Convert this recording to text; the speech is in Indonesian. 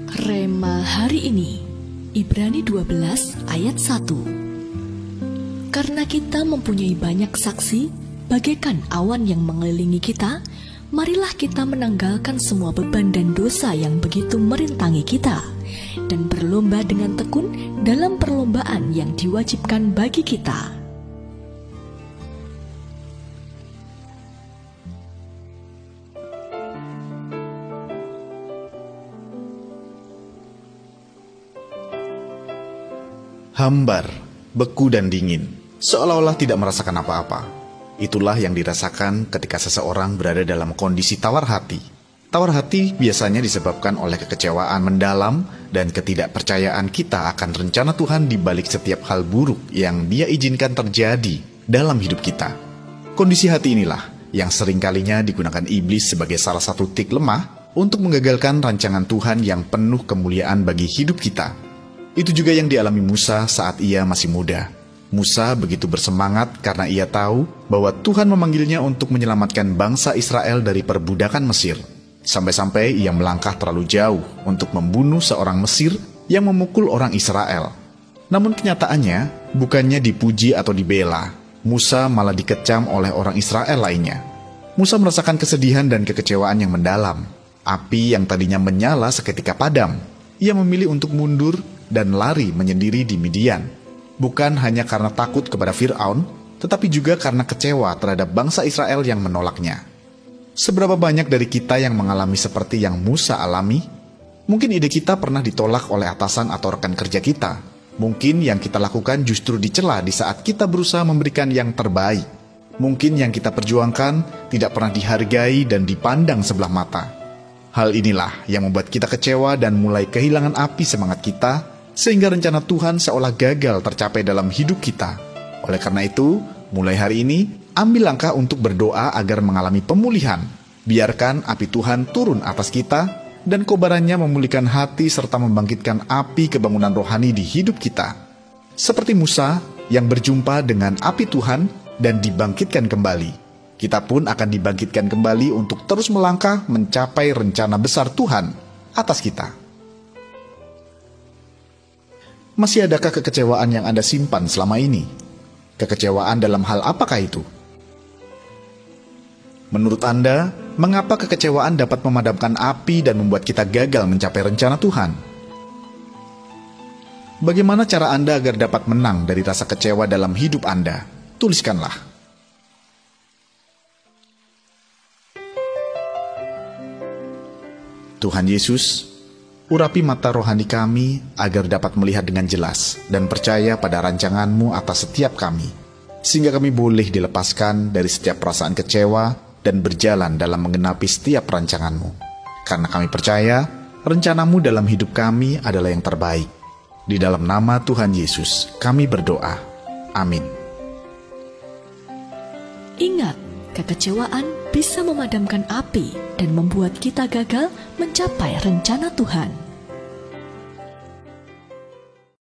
Rema hari ini, Ibrani 12 ayat 1. Karena kita mempunyai banyak saksi, bagaikan awan yang mengelilingi kita, marilah kita menanggalkan semua beban dan dosa yang begitu merintangi kita, dan berlomba dengan tekun dalam perlombaan yang diwajibkan bagi kita. Hambar, beku dan dingin, seolah-olah tidak merasakan apa-apa. Itulah yang dirasakan ketika seseorang berada dalam kondisi tawar hati. Tawar hati biasanya disebabkan oleh kekecewaan mendalam dan ketidakpercayaan kita akan rencana Tuhan di balik setiap hal buruk yang Dia izinkan terjadi dalam hidup kita. Kondisi hati inilah yang seringkalinya digunakan iblis sebagai salah satu titik lemah untuk menggagalkan rancangan Tuhan yang penuh kemuliaan bagi hidup kita. Itu juga yang dialami Musa saat ia masih muda. Musa begitu bersemangat karena ia tahu bahwa Tuhan memanggilnya untuk menyelamatkan bangsa Israel dari perbudakan Mesir. Sampai-sampai ia melangkah terlalu jauh untuk membunuh seorang Mesir yang memukul orang Israel. Namun kenyataannya, bukannya dipuji atau dibela, Musa malah dikecam oleh orang Israel lainnya. Musa merasakan kesedihan dan kekecewaan yang mendalam. Api yang tadinya menyala seketika padam. Ia memilih untuk mundur dan lari menyendiri di Midian. Bukan hanya karena takut kepada Fir'aun, tetapi juga karena kecewa terhadap bangsa Israel yang menolaknya. Seberapa banyak dari kita yang mengalami seperti yang Musa alami? Mungkin ide kita pernah ditolak oleh atasan atau rekan kerja kita. Mungkin yang kita lakukan justru dicela di saat kita berusaha memberikan yang terbaik. Mungkin yang kita perjuangkan tidak pernah dihargai dan dipandang sebelah mata. Hal inilah yang membuat kita kecewa dan mulai kehilangan api semangat kita, sehingga rencana Tuhan seolah gagal tercapai dalam hidup kita. Oleh karena itu, mulai hari ini, ambil langkah untuk berdoa agar mengalami pemulihan. Biarkan api Tuhan turun atas kita, dan kobarannya memulihkan hati serta membangkitkan api kebangunan rohani di hidup kita. Seperti Musa yang berjumpa dengan api Tuhan dan dibangkitkan kembali. Kita pun akan dibangkitkan kembali untuk terus melangkah mencapai rencana besar Tuhan atas kita. Masih adakah kekecewaan yang Anda simpan selama ini? Kekecewaan dalam hal apakah itu? Menurut Anda, mengapa kekecewaan dapat memadamkan api dan membuat kita gagal mencapai rencana Tuhan? Bagaimana cara Anda agar dapat menang dari rasa kecewa dalam hidup Anda? Tuliskanlah. Tuhan Yesus, urapi mata rohani kami agar dapat melihat dengan jelas dan percaya pada rancangan-Mu atas setiap kami, sehingga kami boleh dilepaskan dari setiap perasaan kecewa dan berjalan dalam menggenapi setiap rancangan-Mu. Karena kami percaya, rencana-Mu dalam hidup kami adalah yang terbaik. Di dalam nama Tuhan Yesus, kami berdoa. Amin. Ingat, kekecewaan bisa memadamkan api dan membuat kita gagal mencapai rencana Tuhan.